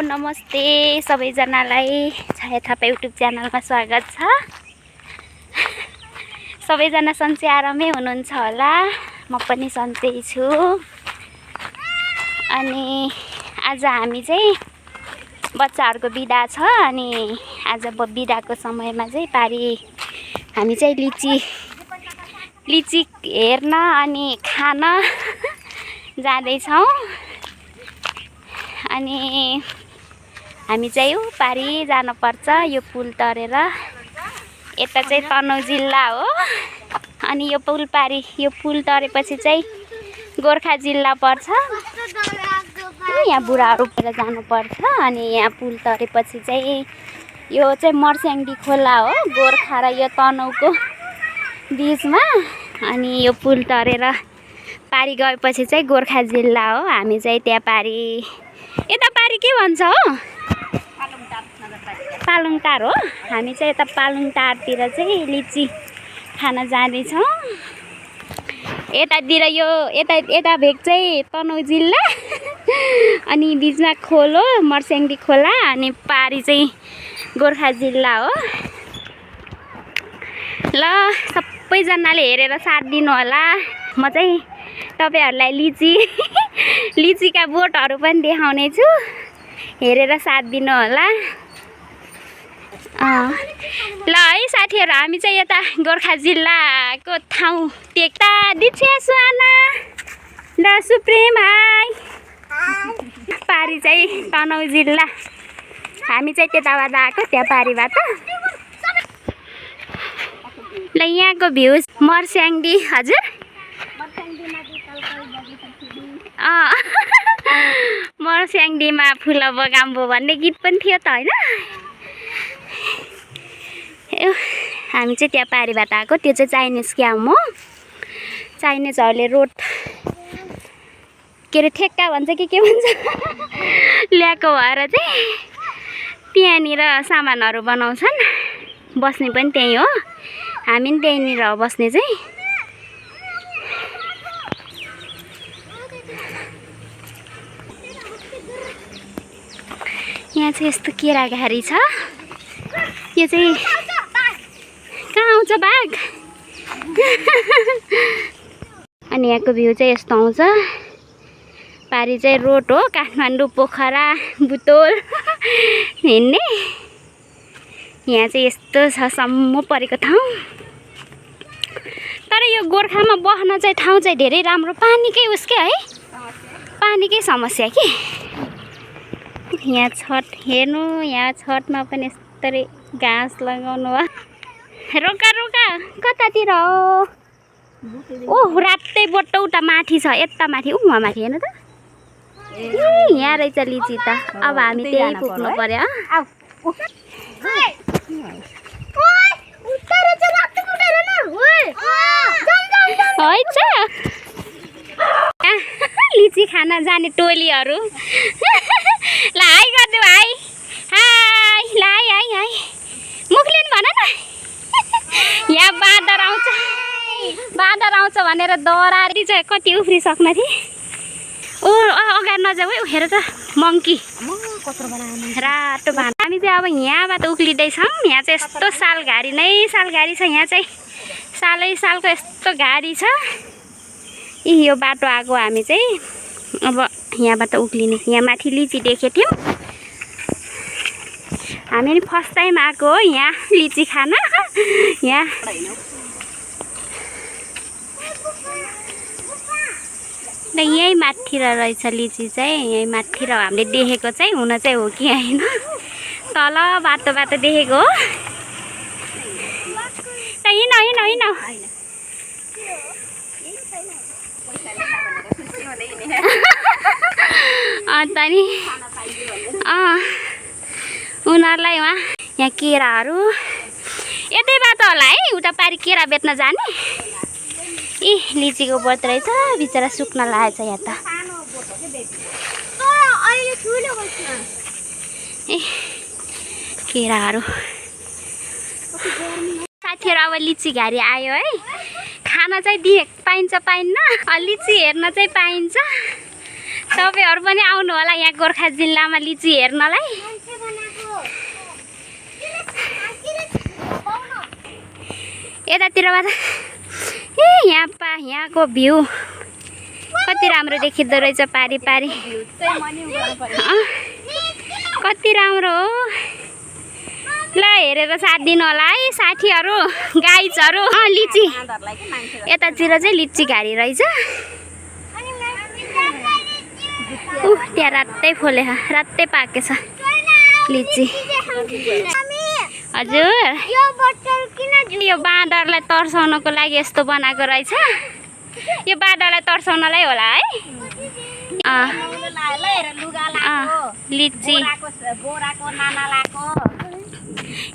नमस्ते सबैजनालाई छाया थापा युट्युब च्यानलमा स्वागत छ। सबैजना सन्चै आरामै हुनुहुन्छ होला, म पनि सन्चै छु। अनि आज हामी चाहिँ बच्चाहरूको बिदा छ अनि आज बिदाको समयमा चाहिँ पारी हामी चाहिँ लिची हेर्न अनि खान जाँदैछौँ। अनि हामी चाहिँ पारी जानुपर्छ, यो पुल तरेर। यता चाहिँ तनहुँ जिल्ला हो अनि यो पुल तरेपछि चाहिँ गोर्खा जिल्ला पर्छ। यहाँ बुढाहरू पुगेर जानुपर्छ अनि यहाँ पुल तरेपछि चाहिँ यो चाहिँ मर्स्याङ्दी खोला हो, गोर्खा र यो तनहुँको बिचमा। अनि यो पुल तरेर पारी गएपछि चाहिँ गोर्खा जिल्ला हो। हामी चाहिँ त्यहाँ यता पारी के भन्छ हो? पालुङटार हो। हामी चाहिँ यता पालुङटारतिर चाहिँ लिची खान जाँदैछौँ। यतातिर यता भेग चाहिँ तनहुँ जिल्ला अनि बिचमा खोल हो, मर्स्याङ्दी खोला। अनि पारी चाहिँ गोर्खा जिल्ला हो। ल सबैजनाले हेरेर साथ दिनु होला। म चाहिँ तपाईहरुलाई लिचीका बोटहरू पनि देखाउने छु, हेरेर साथ दिनु होला। ल है साथीहरु, हामी चाहिँ यता गोर्खा जिल्लाको ठाउँ टेक्टा दिक्षा सुहाना द सुप्रिम हाई। पारी चाहिँ तनहुँ जिल्ला, हामी चाहिँ त्यताबाट आएको, त्यहाँ पारीबाट। ल यहाँको भ्यू मर्स्याङ्दी। हजुर मर्स्याङ्दीमा फुल बगाम्बो भन्ने गीत पनि थियो त हैन? हामी चाहिँ त्यहाँ पारीबाट आएको। त्यो चाहिँ चाइनिज क्याम्प हो। चाइनिजहरूले रोड के अरे ठेक्का भन्छ कि के भन्छ ल्याएको भएर चाहिँ त्यहाँनिर सामानहरू बनाउँछन्। बस्ने पनि त्यही हो, हामी पनि त्यहीँनिर हो बस्ने चाहिँ। यहाँ चाहिँ यस्तो केराघारी छ। यो चाहिँ कहाँ आउँछ बाघ? अनि यहाँको भ्यू चाहिँ यस्तो आउँछ। पारी चाहिँ रोड हो, काठमाडौँ पोखरा बुतोल हिँड्ने। यहाँ चाहिँ यस्तो छ सम्म परेको ठाउँ। तर यो गोर्खामा बस्न चाहिँ ठाउँ चाहिँ धेरै राम्रो, पानीकै उसकै है, पानीकै समस्या कि। यहाँ छठ हेर्नु, यहाँ छठमा पनि यस्तै घाँस लगाउनु भयो। रोका रोका, कतातिर हो? ओह रातै बोटौटा माथि छ, यता माथि। वहाँ माथि हेर्नु त, यहाँ रहेछ लिची त। अब हामी त्यही पुग्नु पर्यो। लिची खान जाने टोलीहरू। ल हाई गरिदेऊ, हाई हाई। ल हाई हाई हाई, मुखले भन न। यहाँ बाँदर आउँछ भनेर डरारी चाहिँ कति उफ्रिसक्न थिएँ। अगाडि नजाऊ है, हेर त मङ्की रातो बाँदर। हामी चाहिँ अब यहाँबाट उक्लिँदैछौँ। यहाँ चाहिँ यस्तो सालघारी नै सालघारी छ। यहाँ चाहिँ सालै सालको यस्तो घारी छ। यो बाटो आएको हामी चाहिँ अब यहाँबाट उक्लिने। यहाँ माथि लिची देखेको थियौँ। हामी नि फर्स्ट टाइम आएको हो यहाँ लिची खान। यहाँ यहीँ माथितिर रहेछ लिची चाहिँ, यहीँ माथितिर हामीले देखेको चाहिँ। हुन चाहिँ हो कि होइन, तल बाटो देखेको हो। त हिँड हिँड हिँड। अन्त नि उनीहरूलाई वहाँ यहाँ केराहरू यतै बाटो होला है, उता पारी केरा बेच्न जाने। ए लिचीको बोट रहेछ, बिचरा सुक्न लागेछ यहाँ त। ए केराहरू साथीहरू। अब लिची घारी आयो है। खाना चाहिँ पाइन्छ पाइन्न, लिची हेर्न चाहिँ पाइन्छ। तपाईँहरू पनि आउनु होला यहाँ गोर्खा जिल्लामा लिची हेर्नलाई। यतातिरबाट यहाँको भ्यू कति राम्रो देखिँदो रहेछ। पारी पारी कति राम्रो हो। ल हेरेर साथ दिनु होला है साथीहरू गाइजहरू। लिची यतातिर चाहिँ लिची घारी रहेछ। त्यहाँ रातै फले रातै पाकेछ लिची। हजुर यो बाँदरलाई तर्साउनको लागि यस्तो बनाएको रहेछ। यो बाँदरलाई तर्साउनलाई होला है। लिची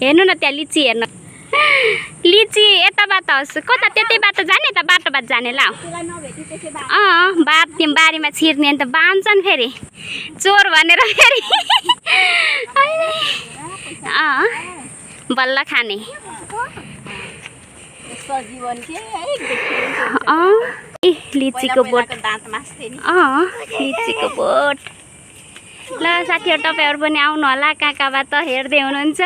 हेर्नु न त्यहाँ लिची हेर्नु। लिची यताबाट होस् कता त्यतै बाटो जाने त बाटोबाट जाने ल। बारीमा छिर्ने अन्त बान्छन् फेरि चोर भनेर फेरि बल्ल खाने। लिचीको बोट लिचीको बोट। ल साथीहरू तपाईँहरू पनि आउनु होला कहाँ कहाँबाट हेर्दै हुनुहुन्छ।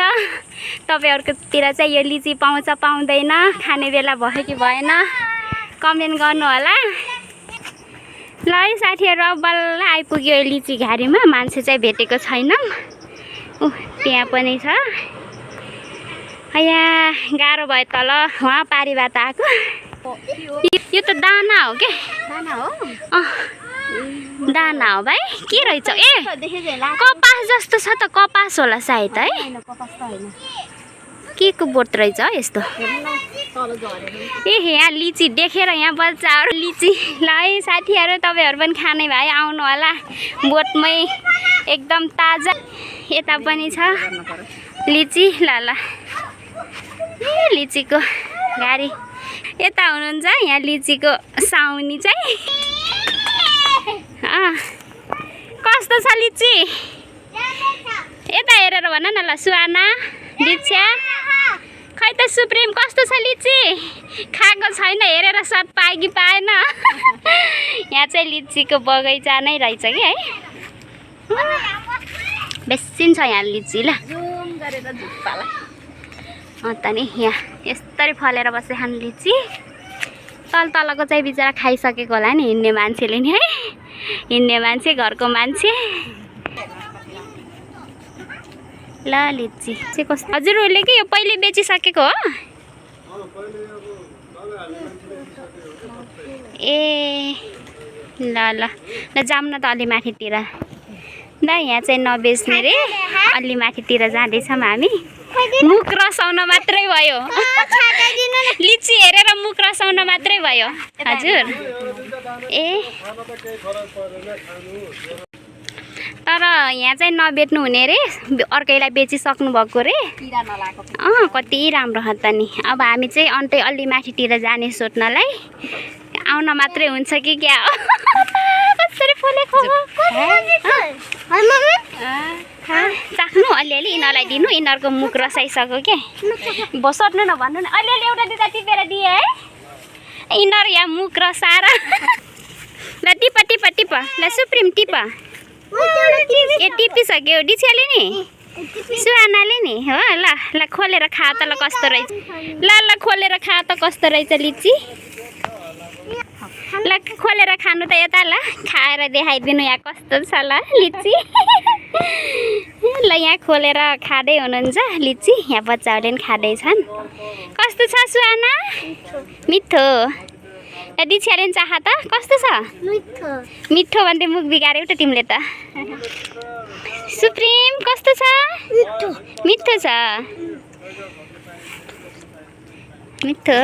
तपाईँहरूकोतिर चाहिँ यो लिची पाउँछ पाउँदैन खाने बेला भयो कि भएन कमेन्ट गर्नु होला। ल है साथीहरू अब बल्ल आइपुग्यो लिची घारीमा। मान्छे चाहिँ भेटेको छैनौँ। त्यहाँ पनि छ। यहाँ गाह्रो भयो तल वहाँ पारीबाट आएको। यो त दाना हो के? दाना हो भाइ के रहेछ? ए कपास जस्तो छ त। कपास होला सायद है। के को बोट रहेछ यस्तो? यहाँ लिची देखेर यहाँ बच्चाहरू लिची। ल है साथीहरू तपाईँहरू पनि खाने भए आउनु होला। बोटमै एकदम ताजा। यता पनि छ लिची। ल लिचीको गाडी यता हुनुहुन्छ। यहाँ लिचीको साउनी चाहिँ कस्तो छ लिची? यता हेरेर भन न ल सुहाना दीक्षा। खै त सुप्रिम कस्तो छ लिची? खाएको छैन हेरेर स्वाद पाए कि पाएन। यहाँ चाहिँ लिचीको बगैँचा नै रहेछ कि है। बेसिन छ यहाँ लिची। ल त नि यहाँ यस्तरी फलेर बसे खानु लिची। तलको चाहिँ बिचरा खाइसकेको होला नि हिँड्ने मान्छेले नि है। हिँड्ने मान्छे घरको मान्छे। ल लिची चाहिँ कस्तो? हजुरहरूले कि यो पहिले बेचिसकेको हो? ए ल ल ल जाऊँ न त अलि माथितिर। ल यहाँ चाहिँ नबेच्ने रे। अलि माथितिर जाँदैछौँ हामी। मुख रसाउन मात्रै भयो। लिची हेरेर मुख रसाउन मात्रै भयो। हजुर ए तर यहाँ चाहिँ नबेच्नु हुने रे। अर्कैलाई बेचिसक्नु भएको रे। कति राम्रो हो त नि। अब हामी चाहिँ अन्तै अलि माथितिर जाने सोध्नलाई। आउन मात्रै हुन्छ कि क्या हो? कसरी फलेको चाख्नु अलिअलि यिनीहरूलाई दिनु। यिनीहरूको मुख रसाइसक्यो के। सोध्नु न भन्नु न। अलिअलि एउटा दुईवटा टिपेर दिए है। यिनीहरू यहाँ मुख रसाएर। ल टिप टिप टिप। ल सुप्रिम टिप। ए टिपिसक्यो डिछियाले नि सुहानाले नि हो। ल ल खोलेर खा त ल कस्तो रहेछ। ल खोलेर खा त कस्तो रहेछ लिची। ल खोलेर खानु त यता। ल खाएर देखाइदिनु यहाँ कस्तो छ ल लिची। ल यहाँ खोलेर खाँदै हुनुहुन्छ लिची। यहाँ बच्चाहरूले पनि खाँदैछन्। कस्तो छ सुहाना? मिठो। दिक्षाले पनि चाख त कस्तो छ? मिठो भन्दै मुख बिगाऱ्यौ त तिमीले त। सुप्रिम कस्तो छ? मिठो छ। मिठो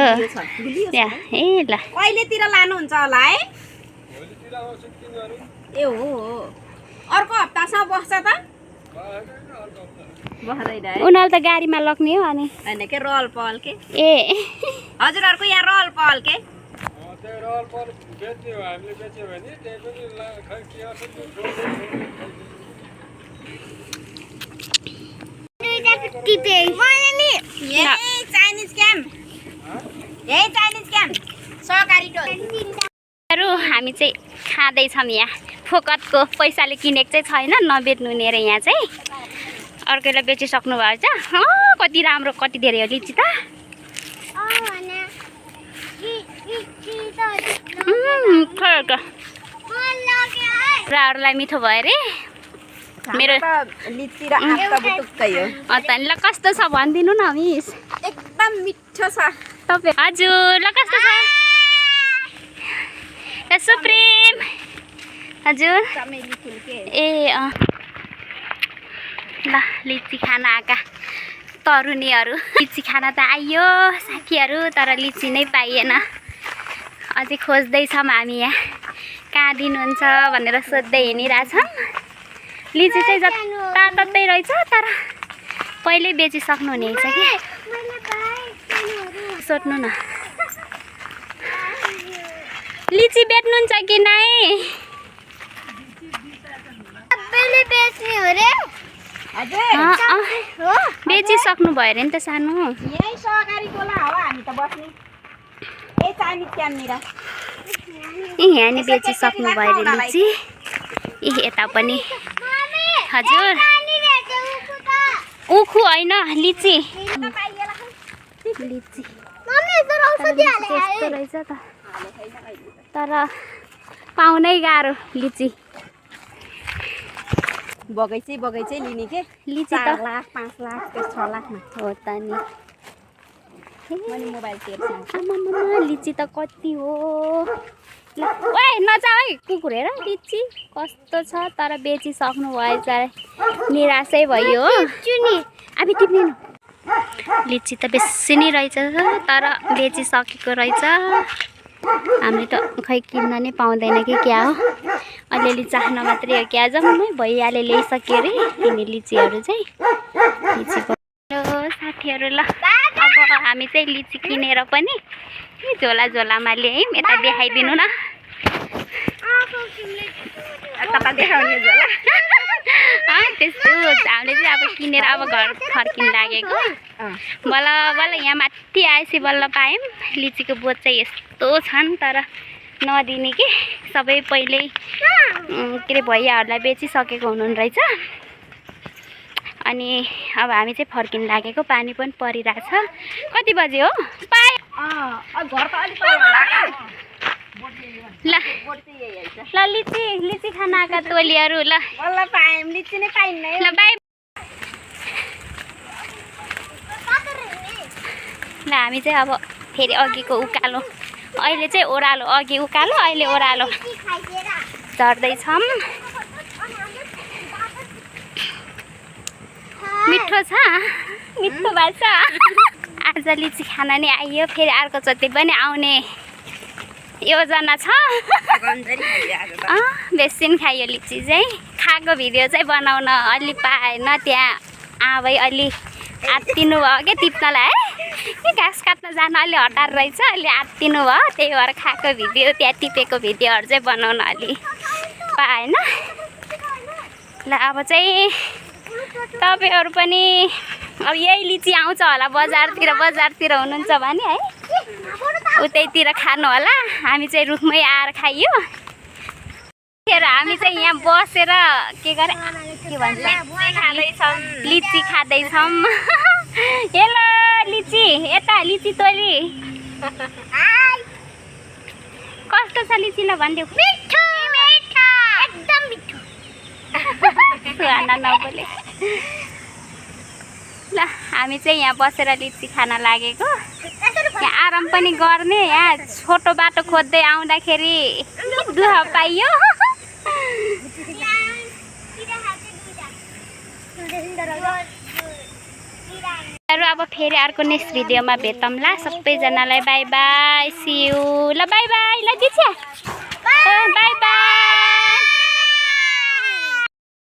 ए ल कहिलेतिर लानुहुन्छ होला है? ए हो अर्को हप्तासम्म बस्छ त? उनीहरू त गाडीमा लग्ने हो अनि होइन के रहल पहल के। ए हजुरहरूको यहाँ रहल पहल के। चाइनिज क्याम्प सहकारी हामी चाहिँ खाँदैछौँ यहाँ फोकटको पैसाले किनेको चाहिँ छैन, नबेच्नु नि अरे यहाँ चाहिँ। अर्कैलाई बेचिसक्नु भएको छ। कति राम्रो कति धेरै हो लिची त। कुराहरूलाई मिठो भयो अरे मेरो लिची र आँप त बुटुक्कै हो। ल कस्तो छ भनिदिनु न मिस। एकदम मिठो छ। तपाईँ हजुर ल कस्तो छ सुप्रिम हजुर ए ल लिची खान आएका तरुनीहरू। लिची खाना त आइयो साथीहरू, तर लिची नै पाइएन। अझै खोज्दैछौँ हामी यहाँ कहाँ दिनुहुन्छ भनेर सोध्दै हिँडिरहेछौँ। लिची चाहिँ जताततै रहेछ, तर पहिल्यै बेचिसक्नु हुने रहेछ कि। सोध्नु न लिची बेच्नुहुन्छ कि नै? बेचिसक्नु भयो अरे नि त सानो। यही सहकारी कोला हो हामी त बस्ने। ए चाइनिज क्याननिर यहाँ नि बेचिसक्नु भयो अरे लिची। यता पनि हजुर उखु होइन लिची। लिची कस्तो रहेछ त, तर पाउनै गाह्रो लिची। बगैँचै लिने के लिची त 4 लाख 5 लाख 6 लाखमा हो त नि। मैले मोबाइल टेर्छु। आमामा लिची त कति हो। ल ओए नजा है कुकुर हेर लिची कस्तो छ, तर बेचिसक्नु भएछ। निराशै भयो हो। अब टिप्ने न। लिची त बेसी नै रहेछ, तर बेचिसकेको रहेछ। हामीले त खै किन्न नै पाउँदैन कि क्या हो। अलिअलि चाख्न मात्रै हो क्या, जम्मै भइहाले ल्याइसक्यो अरे तिमी लिचीहरू चाहिँ। लिचीको साथीहरू ल अब हामी चाहिँ लिची किनेर पनि झोला झोलामा ल्यायौँ। यता देखाइदिनु न। देखाउने झोला त्यस्तो हामीले चाहिँ अब किनेर अब घर फर्किन लागेको। बल्ल बल्ल यहाँ माथि आएपछि बल्ल पायौँ। लिचीको बोट चाहिँ यस्तो छन्, तर नदिने कि सबै पहिल्यै के अरे भैयाहरूलाई बेचिसकेको हुनुहुन्न रहेछ। अनि अब हामी चाहिँ फर्किन लागेको। पानी पनि परिरहेछ। कति बजे हो पाए? ल ल लिची खान आएका टोलीहरू ल पायौँ। लिची नै पाइन्न। ल बाई। ल हामी चाहिँ अब फेरि अघिको उकालो, अहिले चाहिँ ओह्रालो, अघि उकालो अहिले ओह्रालो झर्दैछौँ। मिठो छ, मिठो भएछ। आज लिची खान नि आइयो, फेरि अर्कोचोटि पनि आउने योजना छ। बेसी पनि खाइयो लिची चाहिँ। खाएको भिडियो चाहिँ बनाउन अलि पाएन, त्यहाँ आबै अलि आत्तिनु भयो क्या टिप्नलाई है। घाँस काट्न जान अलि हतार रहेछ, अलि आत्तिनु भयो। त्यही भएर खाएको भिडियो, त्यहाँ टिपेको भिडियोहरू चाहिँ बनाउन अलि पाएन। ल अब चाहिँ तपाईँहरू पनि अब यही लिची आउँछ होला बजारतिर हुनुहुन्छ भने है, उतैतिर खानु होला। हामी चाहिँ रुखमै आएर खाइयो। हामी चाहिँ यहाँ बसेर के भन्छ लिची खाँदैछौँ। हेलो लिची, यता लिची तोली कस्तो छ लिची ल भनिदेऊ। मिठो एकदम मिठो। सुहाना नबोले। ल हामी चाहिँ यहाँ बसेर लिची खान लागेको। यहाँ आराम पनि गर्ने। यहाँ छोटो बाटो खोज्दै आउँदाखेरि दुःख पाइयो। अब फेरि अर्को नेक्स्ट भिडियोमा भेटौँला। सबैजनालाई बाई बाई, सी यू। ल बाई बाई। ल दिछा बाई बाई।